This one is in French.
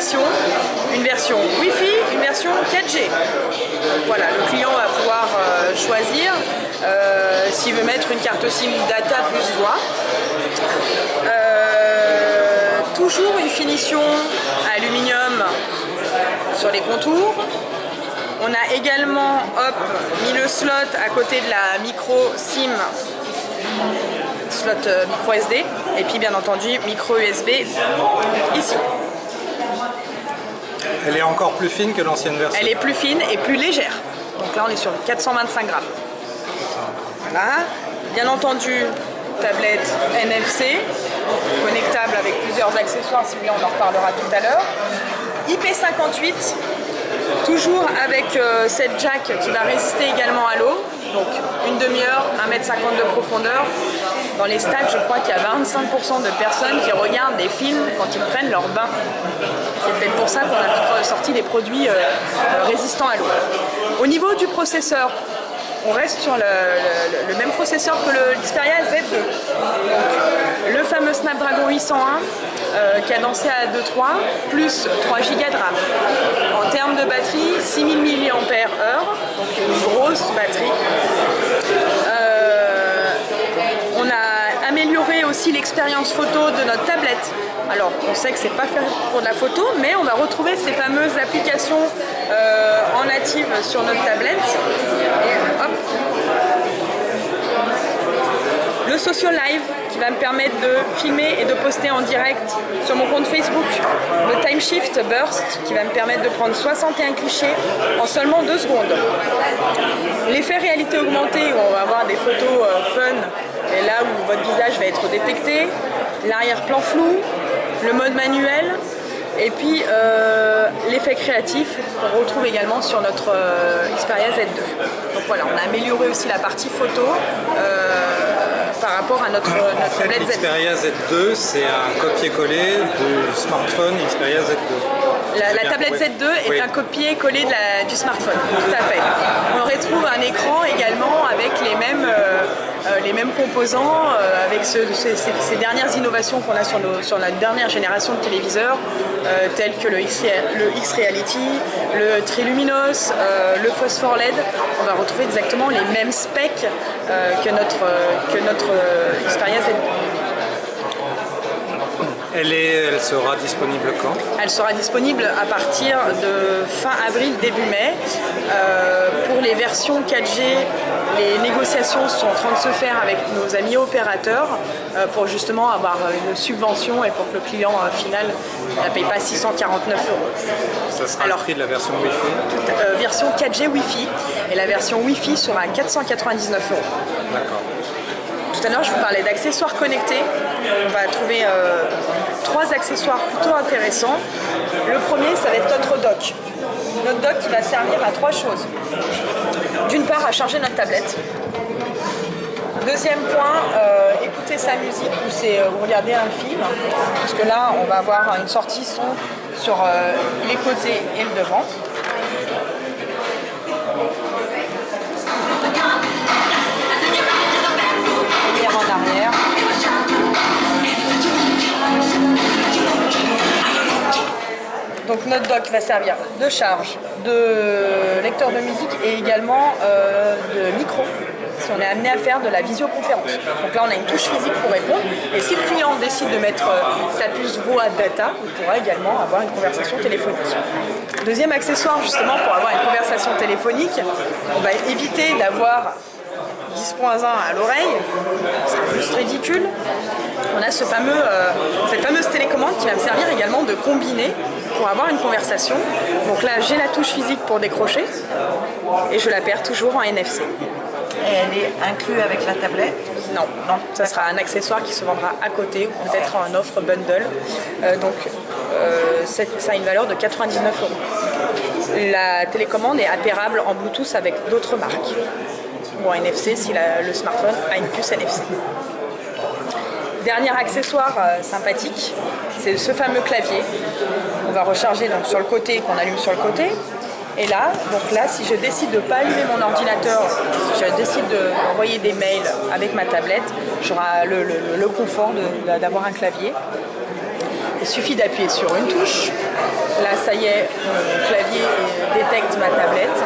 versions, une version Wi-Fi, une version 4G. Donc voilà, le client va pouvoir choisir s'il veut mettre une carte SIM data plus voix. Toujours une finition aluminium sur les contours. On a également mis le slot à côté de la micro SIM, slot micro SD, et puis bien entendu micro USB ici. Elle est encore plus fine que l'ancienne version. Elle est plus fine et plus légère. Donc là on est sur 425 grammes. Voilà. Bien entendu, tablette NFC, connectable avec plusieurs accessoires, si vous voulez on en reparlera tout à l'heure. IP58, toujours avec cette jack qui va résister également à l'eau, donc une demi-heure, 1,50 m de profondeur. Dans les stacks, je crois qu'il y a 25% de personnes qui regardent des films quand ils prennent leur bain. C'est peut-être pour ça qu'on a sorti des produits résistants à l'eau. Au niveau du processeur, on reste sur le même processeur que le Xperia Z2. Donc, le fameux Snapdragon 801 cadencé à 2.3 plus 3 Go de RAM. En termes de batterie, 6000 mAh, donc une grosse batterie. On a amélioré aussi l'expérience photo de notre tablette. Alors, on sait que c'est pas fait pour de la photo, mais on va retrouver ces fameuses applications en native sur notre tablette. Et hop. Le Social Live qui va me permettre de filmer et de poster en direct sur mon compte Facebook. Le Time Shift Burst qui va me permettre de prendre 61 clichés en seulement 2 secondes. L'effet réalité augmentée où on va avoir des photos fun et là où votre visage va être détecté. L'arrière-plan flou, le mode manuel et puis l'effet créatif qu'on retrouve également sur notre Xperia Z2. Donc voilà, on a amélioré aussi la partie photo par rapport à notre tablette Z2. L'Xperia Z2, c'est un copier-coller du smartphone Xperia Z2. La tablette Z2 est un copier-coller du smartphone, tout à fait. On retrouve un écran également avec les mêmes composants, avec ces dernières innovations qu'on a sur la dernière génération de téléviseurs, tels que le X-Reality, le Triluminos, le Phosphor LED. On va retrouver exactement les mêmes specs que notre Xperia Z2. Elle sera disponible quand? Elle sera disponible à partir de fin avril, début mai. Pour les versions 4G, les négociations sont en train de se faire avec nos amis opérateurs pour justement avoir une subvention et pour que le client final ne paye pas 649 €. Ça sera le prix de la version Wi-Fi? Version 4G Wi-Fi. Et la version Wi-Fi sera à 499 €. D'accord. Tout à l'heure, je vous parlais d'accessoires connectés. On va trouver 3 accessoires plutôt intéressants. Le premier, ça va être notre dock. Notre dock qui va servir à 3 choses. D'une part, à charger notre tablette. Deuxième point, écouter sa musique ou regarder un film. Parce que là, on va avoir une sortie son sur les côtés et le devant. En arrière. Donc notre dock va servir de charge, de lecteur de musique et également de micro si on est amené à faire de la visioconférence. Donc là on a une touche physique pour répondre et si le client décide de mettre sa puce voix data, il pourra également avoir une conversation téléphonique. Deuxième accessoire justement pour avoir une conversation téléphonique, on va éviter d'avoir 10.1 à l'oreille, c'est juste ridicule. On a cette fameuse télécommande qui va me servir également de combiner pour avoir une conversation. Donc là, j'ai la touche physique pour décrocher et je la perds toujours en NFC. Et elle est inclue avec la tablette? Non, ça sera un accessoire qui se vendra à côté ou peut-être en offre bundle. Ça a une valeur de 99 €. La télécommande est appairable en Bluetooth avec d'autres marques. Ou en NFC si le smartphone a une puce NFC. Dernier accessoire sympathique, c'est ce fameux clavier. On va recharger donc sur le côté, qu'on allume sur le côté. Et là, si je décide de ne pas allumer mon ordinateur, si je décide d'envoyer des mails avec ma tablette, j'aurai le confort d'avoir un clavier. Il suffit d'appuyer sur une touche. Là, ça y est, mon clavier détecte ma tablette.